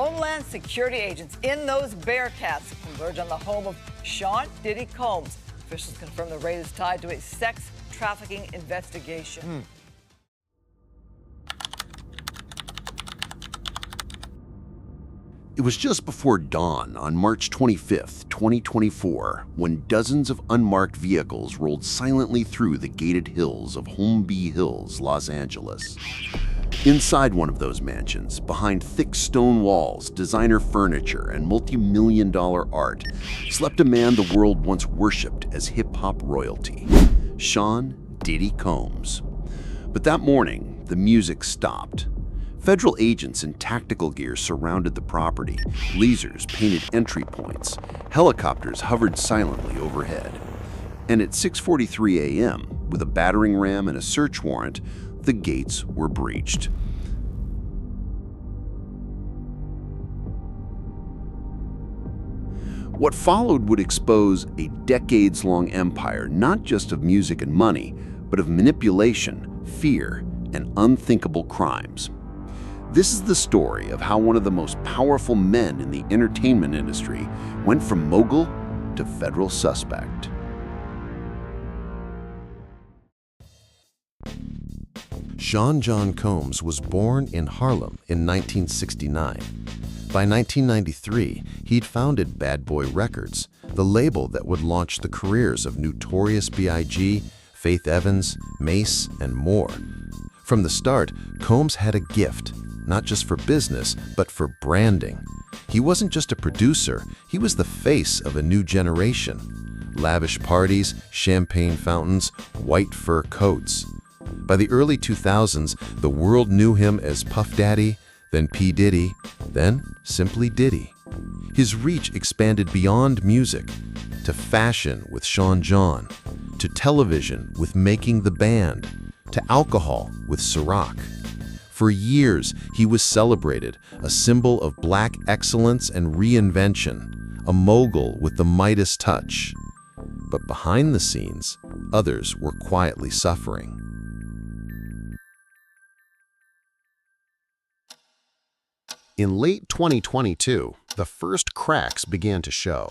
Homeland Security agents in those Bearcats converge on the home of Sean Diddy Combs. Officials confirm the raid is tied to a sex trafficking investigation. It was just before dawn on March 25, 2024, when dozens of unmarked vehicles rolled silently through the gated hills of Holmby Hills, Los Angeles. Inside one of those mansions, behind thick stone walls, designer furniture, and multi-million-dollar art, slept a man the world once worshipped as hip-hop royalty, Sean Diddy Combs. But that morning, the music stopped. Federal agents in tactical gear surrounded the property. Lasers painted entry points. Helicopters hovered silently overhead. And at 6:43 a.m., with a battering ram and a search warrant, the gates were breached. What followed would expose a decades-long empire not just of music and money, but of manipulation, fear, and unthinkable crimes. This is the story of how one of the most powerful men in the entertainment industry went from mogul to federal suspect. Sean John Combs was born in Harlem in 1969. By 1993, he'd founded Bad Boy Records, the label that would launch the careers of Notorious B.I.G., Faith Evans, Mace, and more. From the start, Combs had a gift, not just for business, but for branding. He wasn't just a producer, he was the face of a new generation. Lavish parties, champagne fountains, white fur coats. By the early 2000s, the world knew him as Puff Daddy, then P. Diddy, then simply Diddy. His reach expanded beyond music, to fashion with Sean John, to television with Making the Band, to alcohol with Ciroc. For years, he was celebrated, a symbol of black excellence and reinvention, a mogul with the Midas touch. But behind the scenes, others were quietly suffering. In late 2022, the first cracks began to show.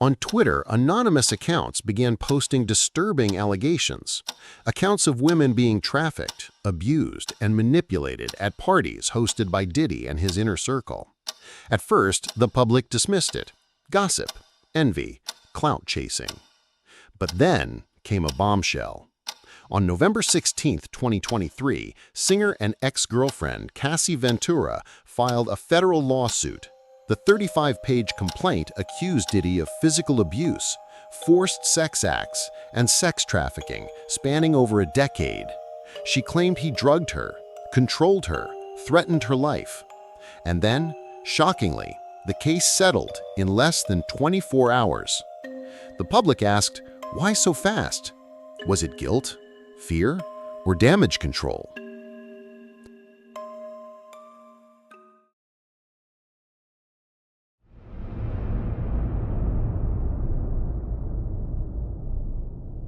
On Twitter, anonymous accounts began posting disturbing allegations. Accounts of women being trafficked, abused, and manipulated at parties hosted by Diddy and his inner circle. At first, the public dismissed it. Gossip, envy, clout chasing. But then came a bombshell. On November 16, 2023, singer and ex-girlfriend Cassie Ventura filed a federal lawsuit. The 35-page complaint accused Diddy of physical abuse, forced sex acts, and sex trafficking spanning over a decade. She claimed he drugged her, controlled her, threatened her life. And then, shockingly, the case settled in less than 24 hours. The public asked, why so fast? Was it guilt, fear, or damage control?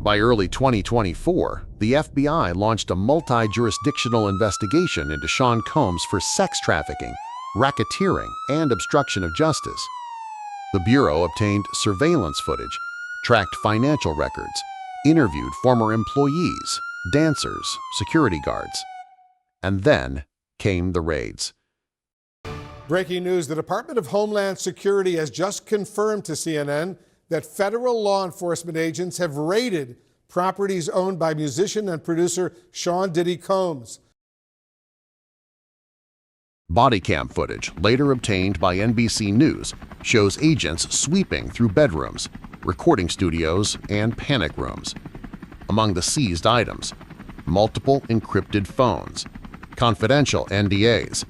By early 2024, the FBI launched a multi-jurisdictional investigation into Sean Combs for sex trafficking, racketeering, and obstruction of justice. The Bureau obtained surveillance footage, tracked financial records, interviewed former employees, dancers, security guards. And then came the raids. Breaking news, the Department of Homeland Security has just confirmed to CNN that federal law enforcement agents have raided properties owned by musician and producer Sean Diddy Combs. Body cam footage, later obtained by NBC News, shows agents sweeping through bedrooms, recording studios, and panic rooms. Among the seized items, multiple encrypted phones, confidential NDAs,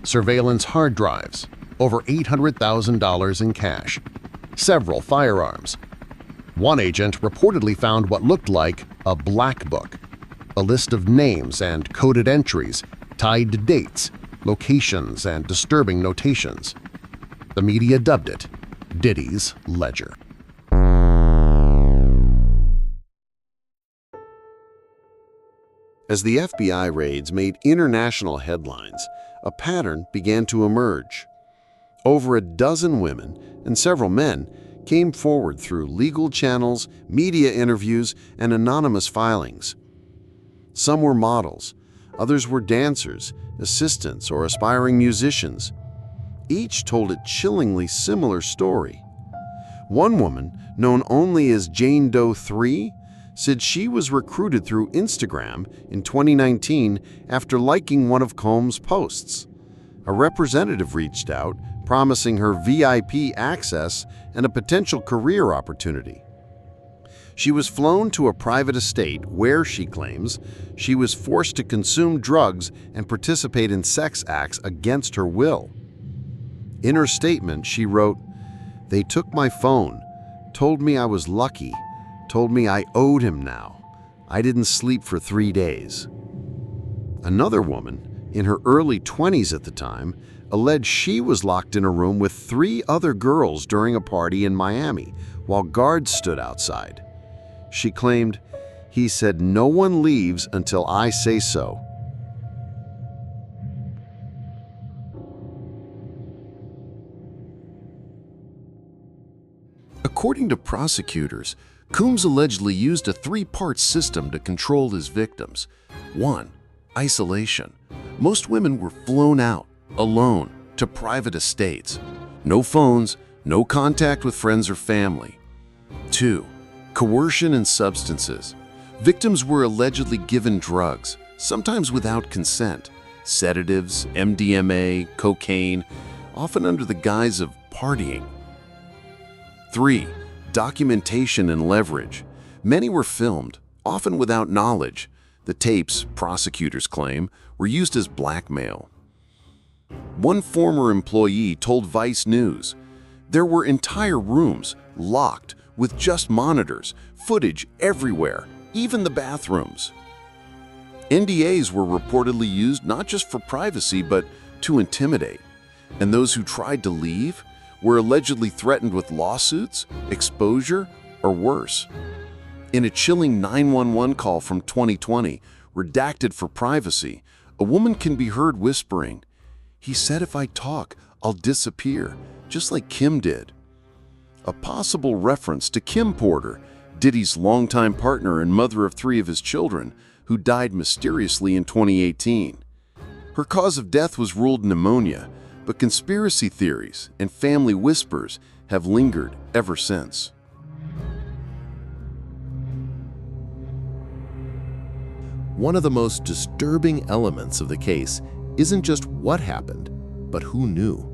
surveillance hard drives, over $800,000 in cash, several firearms. One agent reportedly found what looked like a black book, a list of names and coded entries tied to dates, locations, and disturbing notations. The media dubbed it Diddy's Ledger. As the FBI raids made international headlines, a pattern began to emerge. Over a dozen women and several men came forward through legal channels, media interviews, and anonymous filings. Some were models, others were dancers, assistants, or aspiring musicians. Each told a chillingly similar story. One woman, known only as Jane Doe 3, said she was recruited through Instagram in 2019 after liking one of Combs' posts. A representative reached out, promising her VIP access and a potential career opportunity. She was flown to a private estate where, she claims, she was forced to consume drugs and participate in sex acts against her will. In her statement, she wrote, "They took my phone, told me I was lucky, told me I owed him now. I didn't sleep for 3 days." Another woman, in her early 20s at the time, alleged she was locked in a room with 3 other girls during a party in Miami while guards stood outside. She claimed, "He said no one leaves until I say so." According to prosecutors, Combs allegedly used a 3-part system to control his victims. 1. Isolation. Most women were flown out, alone, to private estates. No phones, no contact with friends or family. 2. Coercion and substances. Victims were allegedly given drugs, sometimes without consent, sedatives, MDMA, cocaine, often under the guise of partying. 3. Documentation and leverage. Many were filmed, often without knowledge. The tapes, prosecutors claim, were used as blackmail. One former employee told Vice News, "There were entire rooms, locked, with just monitors, footage everywhere, even the bathrooms." NDAs were reportedly used not just for privacy, but to intimidate. And those who tried to leave were allegedly threatened with lawsuits, exposure, or worse. In a chilling 911 call from 2020, redacted for privacy, a woman can be heard whispering, "He said if I talk, I'll disappear, just like Kim did." A possible reference to Kim Porter, Diddy's longtime partner and mother of 3 of his children, who died mysteriously in 2018. Her cause of death was ruled pneumonia, but conspiracy theories and family whispers have lingered ever since. One of the most disturbing elements of the case isn't just what happened, but who knew.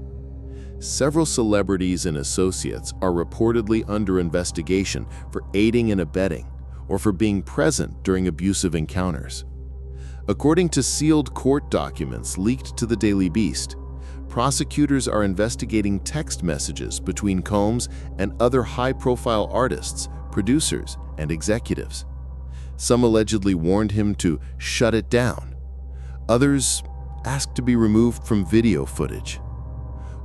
Several celebrities and associates are reportedly under investigation for aiding and abetting or for being present during abusive encounters. According to sealed court documents leaked to the Daily Beast, prosecutors are investigating text messages between Combs and other high-profile artists, producers, and executives. Some allegedly warned him to shut it down. Others asked to be removed from video footage.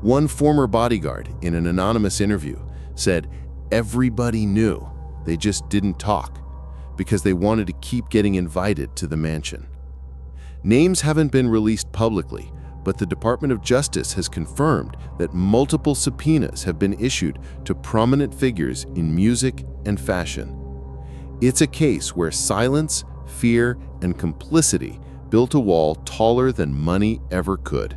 One former bodyguard, in an anonymous interview, said everybody knew, they just didn't talk because they wanted to keep getting invited to the mansion. Names haven't been released publicly, but the Department of Justice has confirmed that multiple subpoenas have been issued to prominent figures in music and fashion. It's a case where silence, fear, and complicity built a wall taller than money ever could.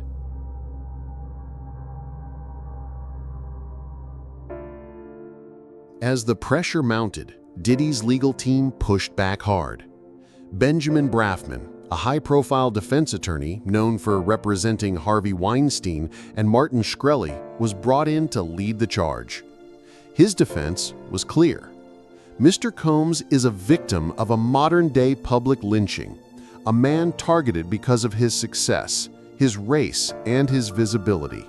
As the pressure mounted, Diddy's legal team pushed back hard. Benjamin Braffman, a high-profile defense attorney known for representing Harvey Weinstein and Martin Shkreli, was brought in to lead the charge. His defense was clear. Mr. Combs is a victim of a modern-day public lynching, a man targeted because of his success, his race, and his visibility.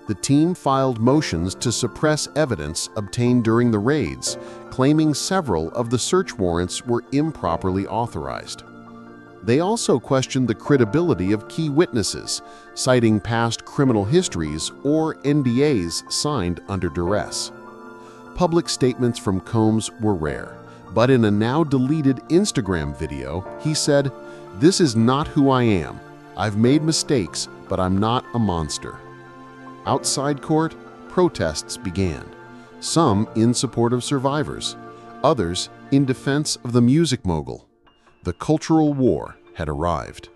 The team filed motions to suppress evidence obtained during the raids, claiming several of the search warrants were improperly authorized. They also questioned the credibility of key witnesses, citing past criminal histories or NDAs signed under duress. Public statements from Combs were rare, but in a now-deleted Instagram video, he said, "This is not who I am. I've made mistakes, but I'm not a monster. Outside court, protests began, some in support of survivors, others in defense of the music mogul. The cultural war had arrived.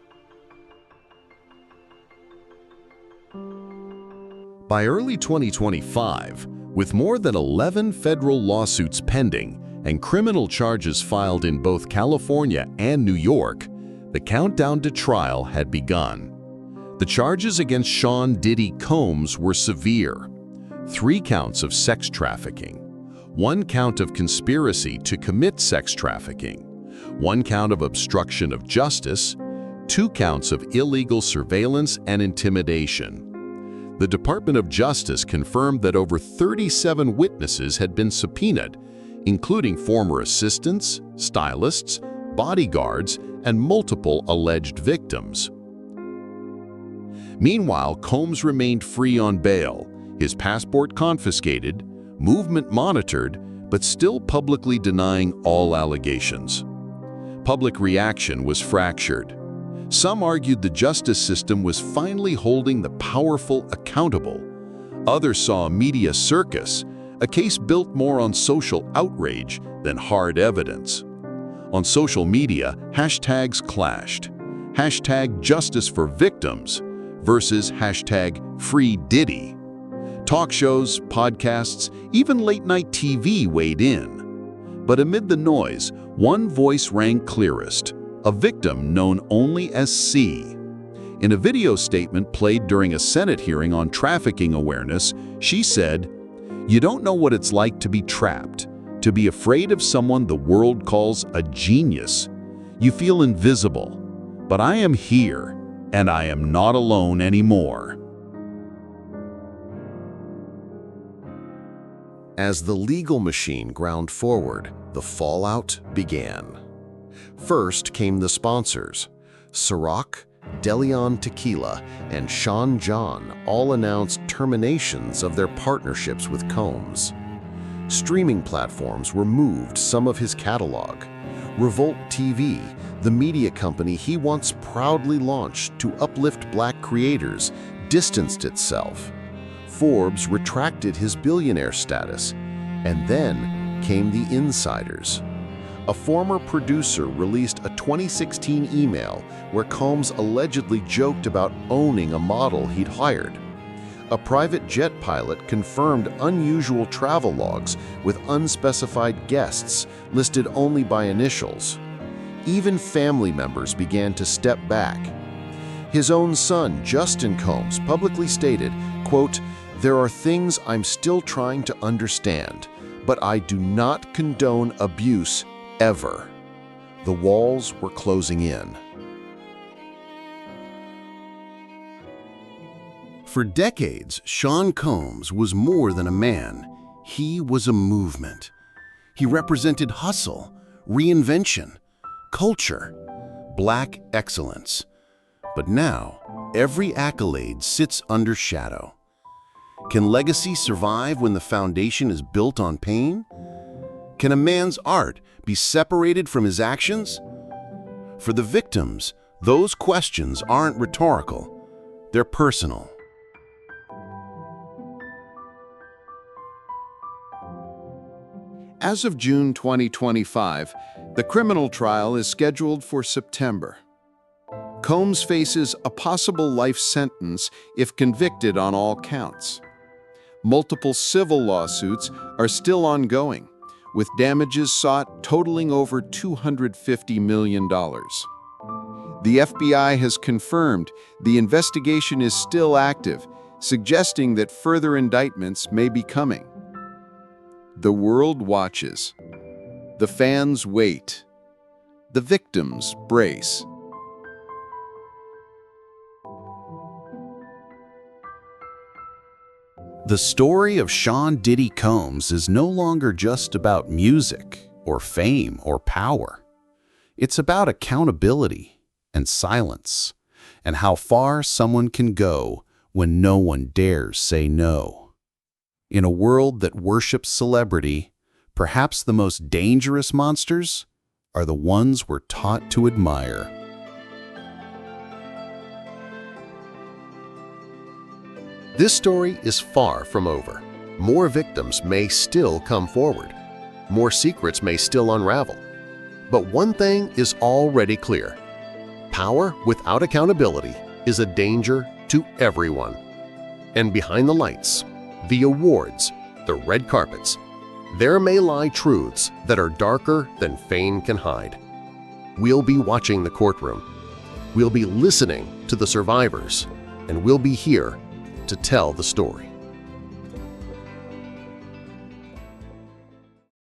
By early 2025, with more than 11 federal lawsuits pending and criminal charges filed in both California and New York, the countdown to trial had begun. The charges against Sean Diddy Combs were severe. 3 counts of sex trafficking, 1 count of conspiracy to commit sex trafficking, 1 count of obstruction of justice, 2 counts of illegal surveillance and intimidation. The Department of Justice confirmed that over 37 witnesses had been subpoenaed, including former assistants, stylists, bodyguards, and multiple alleged victims. Meanwhile, Combs remained free on bail, his passport confiscated, movement monitored, but still publicly denying all allegations. Public reaction was fractured. Some argued the justice system was finally holding the powerful accountable. Others saw a media circus, a case built more on social outrage than hard evidence. On social media, hashtags clashed. Hashtag justice for victims versus hashtag free Diddy. Talk shows, podcasts, even late-night TV weighed in. But amid the noise, one voice rang clearest, a victim known only as C. In a video statement played during a Senate hearing on trafficking awareness, she said, "You don't know what it's like to be trapped, to be afraid of someone the world calls a genius. You feel invisible. But I am here, and I am not alone anymore." As the legal machine ground forward, the fallout began. First came the sponsors. Ciroc, DeLeon Tequila, and Sean John all announced terminations of their partnerships with Combs. Streaming platforms removed some of his catalog. Revolt TV, the media company he once proudly launched to uplift Black creators, distanced itself. Forbes retracted his billionaire status. And then came the insiders. A former producer released a 2016 email where Combs allegedly joked about owning a model he'd hired. A private jet pilot confirmed unusual travel logs with unspecified guests listed only by initials. Even family members began to step back. His own son, Justin Combs, publicly stated, quote, "There are things I'm still trying to understand, but I do not condone abuse ever." The walls were closing in. For decades, Sean Combs was more than a man. He was a movement. He represented hustle, reinvention, culture, Black excellence. But now, every accolade sits under shadow. Can legacy survive when the foundation is built on pain? Can a man's art be separated from his actions? For the victims, those questions aren't rhetorical. They're personal. As of June 2025, the criminal trial is scheduled for September. Combs faces a possible life sentence if convicted on all counts. Multiple civil lawsuits are still ongoing, with damages sought totaling over $250 million. The FBI has confirmed the investigation is still active, suggesting that further indictments may be coming. The world watches. The fans wait. The victims brace. The story of Sean Diddy Combs is no longer just about music or fame or power. It's about accountability and silence, and how far someone can go when no one dares say no. In a world that worships celebrity, perhaps the most dangerous monsters are the ones we're taught to admire. This story is far from over. More victims may still come forward. More secrets may still unravel. But one thing is already clear. Power without accountability is a danger to everyone. And behind the lights, the awards, the red carpets, there may lie truths that are darker than fame can hide. We'll be watching the courtroom. We'll be listening to the survivors, and we'll be here to tell the story.